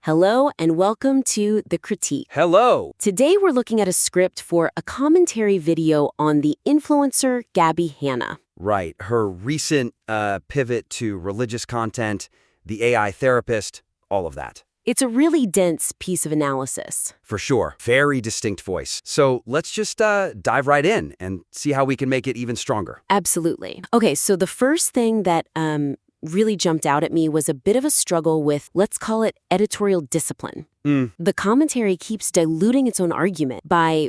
Hello and welcome to The Critique. Hello. Today we're looking at a script for a commentary video on the influencer Gabbie Hanna. Right. Her recent pivot to religious content, the AI therapist, all of that. It's a really dense piece of analysis. For sure. Very distinct voice. So let's just dive right in and see how we can make it even stronger. Absolutely. Okay, so the first thing that really jumped out at me was a bit of a struggle with, let's call it, editorial discipline. The commentary keeps diluting its own argument by,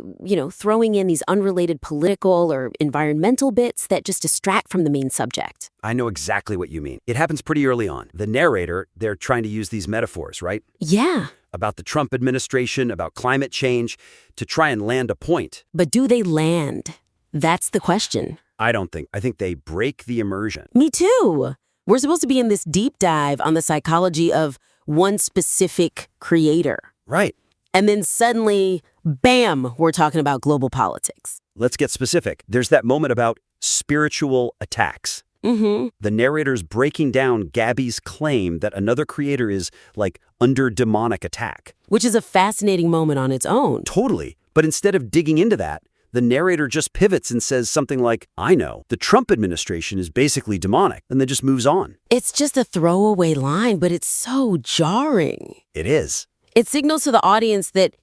throwing in these unrelated political or environmental bits that just distract from the main subject. I know exactly what you mean. It happens pretty early on. The narrator, they're trying to use these metaphors, right? Yeah. About the Trump administration, about climate change, to try and land a point. But do they land? That's the question. I think they break the immersion. Me too. We're supposed to be in this deep dive on the psychology of one specific creator. Right. And then suddenly, bam, we're talking about global politics. Let's get specific. There's that moment about spiritual attacks. The narrator's breaking down Gabbie's claim that another creator is, under demonic attack. Which is a fascinating moment on its own. Totally. But instead of digging into that, the narrator just pivots and says something like, I know, the Trump administration is basically demonic, and then just moves on. It's just a throwaway line, but it's so jarring. It is. It signals to the audience that,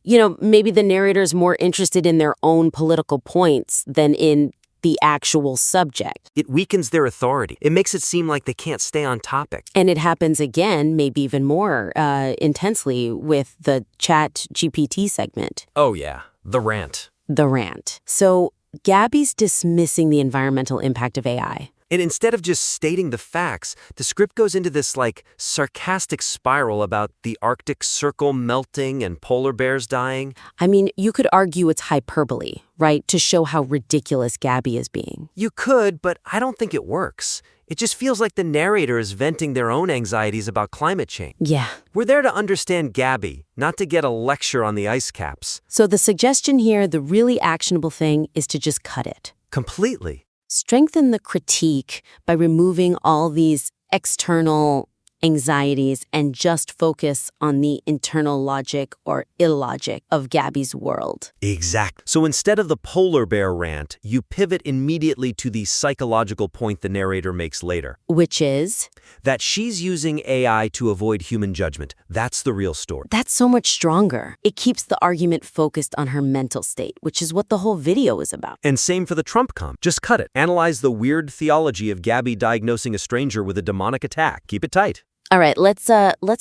maybe the narrator's more interested in their own political points than in the actual subject. It weakens their authority. It makes it seem like they can't stay on topic. And it happens again, maybe even more intensely, with the Chat GPT segment. Oh yeah, the rant. The rant. So Gabbie's dismissing the environmental impact of AI. And instead of just stating the facts, the script goes into this sarcastic spiral about the Arctic Circle melting and polar bears dying. I mean, you could argue it's hyperbole, right? To show how ridiculous Gabbie is being. You could, but I don't think it works. It just feels like the narrator is venting their own anxieties about climate change. Yeah. We're there to understand Gabbie, not to get a lecture on the ice caps. So the suggestion here, the really actionable thing, is to just cut it. Completely. Strengthen the critique by removing all these external anxieties and just focus on the internal logic or illogic of Gabbie's world. Exactly. So instead of the polar bear rant, you pivot immediately to the psychological point the narrator makes later. Which is? That she's using AI to avoid human judgment. That's the real story. That's so much stronger. It keeps the argument focused on her mental state, which is what the whole video is about. And same for the Trump comp. Just cut it. Analyze the weird theology of Gabbie diagnosing a stranger with a demonic attack. Keep it tight. All right, let's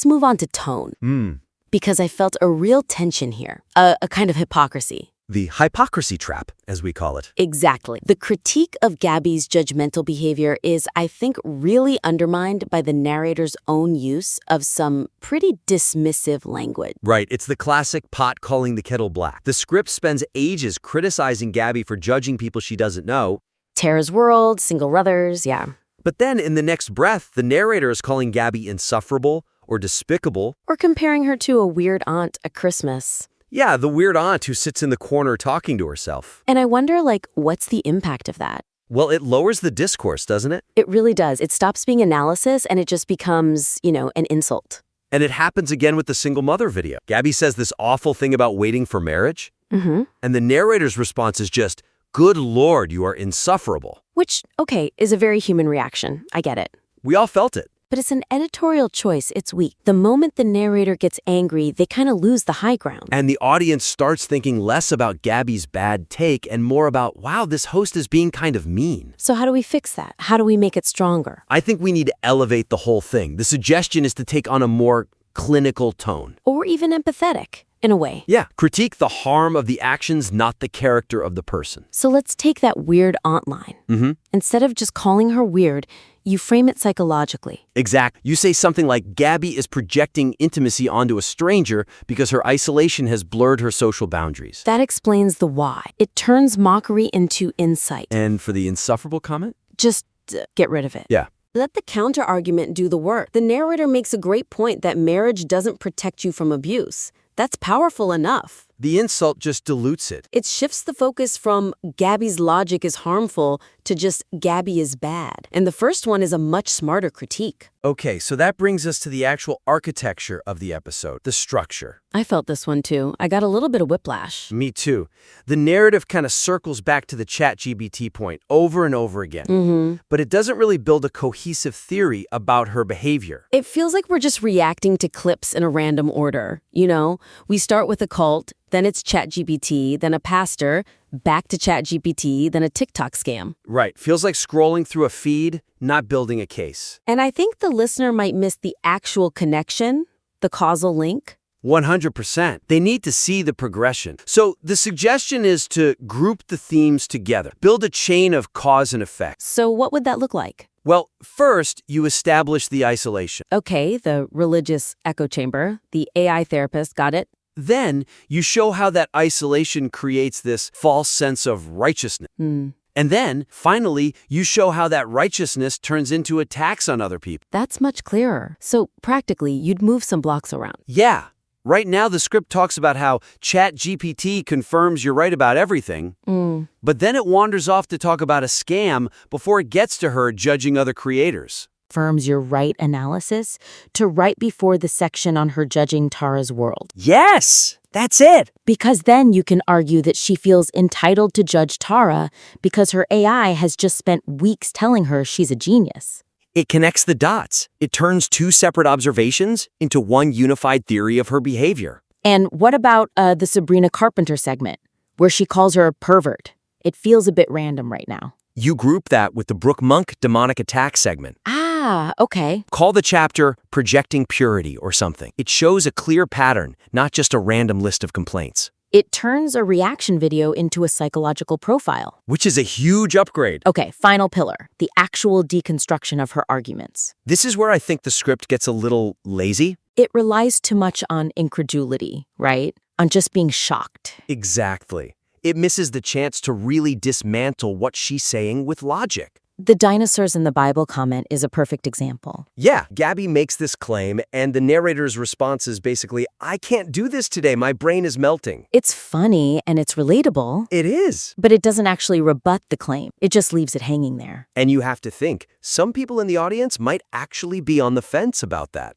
move on to tone. Because I felt a real tension here, a kind of hypocrisy. The hypocrisy trap, as we call it. Exactly. The critique of Gabbie's judgmental behavior is, I think, really undermined by the narrator's own use of some pretty dismissive language. Right. It's the classic pot calling the kettle black. The script spends ages criticizing Gabbie for judging people she doesn't know. Tara's World, Single Mothers, yeah. But then, in the next breath, the narrator is calling Gabbie insufferable or despicable. Or comparing her to a weird aunt at Christmas. Yeah, the weird aunt who sits in the corner talking to herself. And I wonder, what's the impact of that? Well, it lowers the discourse, doesn't it? It really does. It stops being analysis and it just becomes, an insult. And it happens again with the single mother video. Gabbie says this awful thing about waiting for marriage. And the narrator's response is just, good Lord, you are insufferable. Which, okay, is a very human reaction. I get it. We all felt it. But it's an editorial choice. It's weak. The moment the narrator gets angry, they kind of lose the high ground. And the audience starts thinking less about Gabbie's bad take and more about, wow, this host is being kind of mean. So how do we fix that? How do we make it stronger? I think we need to elevate the whole thing. The suggestion is to take on a more clinical tone. Or even empathetic. In a way. Yeah, critique the harm of the actions, not the character of the person. So let's take that weird aunt line. Instead of just calling her weird, you frame it psychologically. Exactly. You say something like, Gabbie is projecting intimacy onto a stranger because her isolation has blurred her social boundaries. That explains the why. It turns mockery into insight. And for the insufferable comment? Just get rid of it. Yeah. Let the counter-argument do the work. The narrator makes a great point that marriage doesn't protect you from abuse. That's powerful enough. The insult just dilutes it. It shifts the focus from Gabbie's logic is harmful to just Gabbie is bad. And the first one is a much smarter critique. Okay, so that brings us to the actual architecture of the episode, the structure. I felt this one too. I got a little bit of whiplash. Me too. The narrative kind of circles back to the ChatGPT point over and over again. But it doesn't really build a cohesive theory about her behavior. It feels like we're just reacting to clips in a random order. You know, we start with a cult, then it's ChatGPT, then a pastor, back to ChatGPT, then a TikTok scam. Right. Feels like scrolling through a feed, not building a case. And I think the listener might miss the actual connection, the causal link. 100%. They need to see the progression. So the suggestion is to group the themes together, build a chain of cause and effect. So what would that look like? Well, first, you establish the isolation. Okay, the religious echo chamber, the AI therapist, got it. Then, you show how that isolation creates this false sense of righteousness. And then, finally, you show how that righteousness turns into attacks on other people. That's much clearer. So practically, you'd move some blocks around. Yeah. Right now, the script talks about how ChatGPT confirms you're right about everything, but then it wanders off to talk about a scam before it gets to her judging other creators. Confirms your right analysis to right before the section on her judging Tara's world. Yes, that's it. Because then you can argue that she feels entitled to judge Tara because her AI has just spent weeks telling her she's a genius. It connects the dots. It turns two separate observations into one unified theory of her behavior. And what about the Sabrina Carpenter segment, where she calls her a pervert? It feels a bit random right now. You group that with the Brooke Monk demonic attack segment. Ah, okay. Call the chapter Projecting Purity or something. It shows a clear pattern, not just a random list of complaints. It turns a reaction video into a psychological profile. Which is a huge upgrade. Okay, final pillar, the actual deconstruction of her arguments. This is where I think the script gets a little lazy. It relies too much on incredulity, right? On just being shocked. Exactly. It misses the chance to really dismantle what she's saying with logic. The dinosaurs in the Bible comment is a perfect example. Yeah, Gabbie makes this claim, and the narrator's response is basically, I can't do this today, my brain is melting. It's funny and it's relatable. It is. But it doesn't actually rebut the claim. It just leaves it hanging there. And you have to think, some people in the audience might actually be on the fence about that.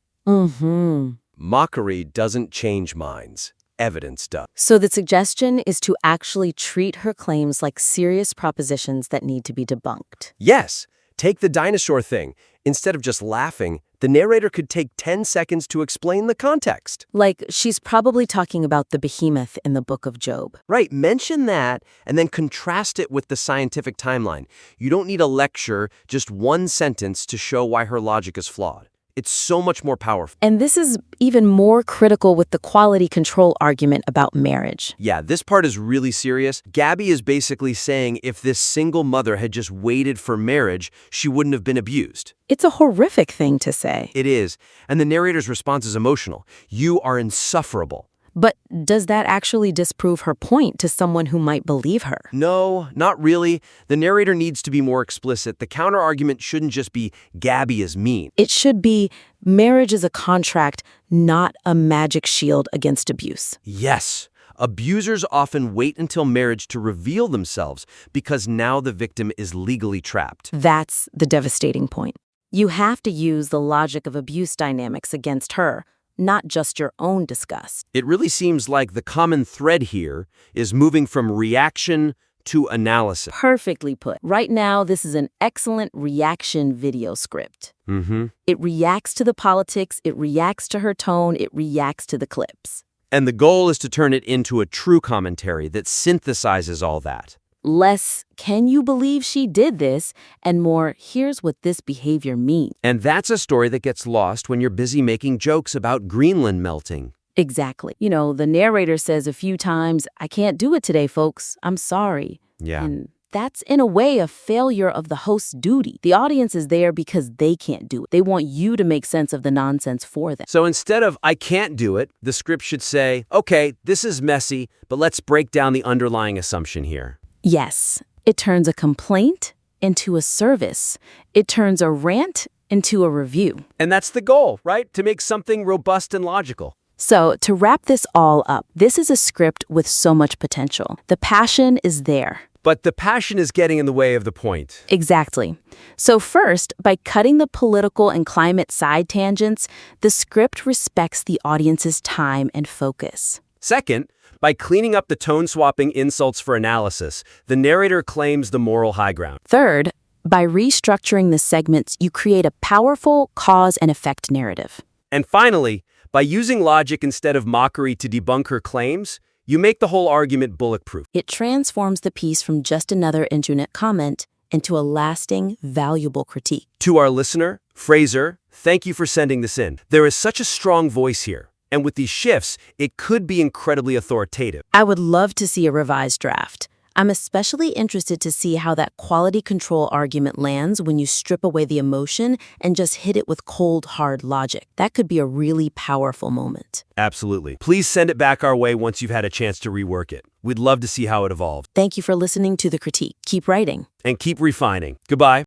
Mockery doesn't change minds. Evidence does. So the suggestion is to actually treat her claims like serious propositions that need to be debunked. Yes. Take the dinosaur thing. Instead of just laughing, the narrator could take 10 seconds to explain the context. Like, she's probably talking about the behemoth in the book of Job. Right, mention that and then contrast it with the scientific timeline. You don't need a lecture, just one sentence to show why her logic is flawed. It's so much more powerful. And this is even more critical with the quality control argument about marriage. Yeah, this part is really serious. Gabbie is basically saying if this single mother had just waited for marriage, she wouldn't have been abused. It's a horrific thing to say. It is. And the narrator's response is emotional. You are insufferable. But does that actually disprove her point to someone who might believe her? No, not really. The narrator needs to be more explicit. The counter-argument shouldn't just be Gabbie is mean. It should be marriage is a contract, not a magic shield against abuse. Yes. Abusers often wait until marriage to reveal themselves because now the victim is legally trapped. That's the devastating point. You have to use the logic of abuse dynamics against her, not just your own disgust. It really seems like the common thread here is moving from reaction to analysis. Perfectly put. Right now, this is an excellent reaction video script. It reacts to the politics, it reacts to her tone, it reacts to the clips. And the goal is to turn it into a true commentary that synthesizes all that. Less, can you believe she did this? And more, here's what this behavior means. And that's a story that gets lost when you're busy making jokes about Greenland melting. Exactly. You know, the narrator says a few times, I can't do it today, folks. I'm sorry. Yeah. And that's, in a way, a failure of the host's duty. The audience is there because they can't do it. They want you to make sense of the nonsense for them. So instead of, I can't do it, the script should say, okay, this is messy, but let's break down the underlying assumption here. Yes, it turns a complaint into a service. It turns a rant into a review. And that's the goal, right? To make something robust and logical. So, to wrap this all up, this is a script with so much potential. The passion is there. But the passion is getting in the way of the point. Exactly. So first, by cutting the political and climate side tangents, the script respects the audience's time and focus. Second, by cleaning up the tone-swapping insults for analysis, the narrator claims the moral high ground. Third, by restructuring the segments, you create a powerful cause and effect narrative. And finally, by using logic instead of mockery to debunk her claims, you make the whole argument bulletproof. It transforms the piece from just another internet comment into a lasting, valuable critique. To our listener, Fraser, thank you for sending this in. There is such a strong voice here, and with these shifts, it could be incredibly authoritative. I would love to see a revised draft. I'm especially interested to see how that quality control argument lands when you strip away the emotion and just hit it with cold, hard logic. That could be a really powerful moment. Absolutely. Please send it back our way once you've had a chance to rework it. We'd love to see how it evolved. Thank you for listening to The Critique. Keep writing. And keep refining. Goodbye.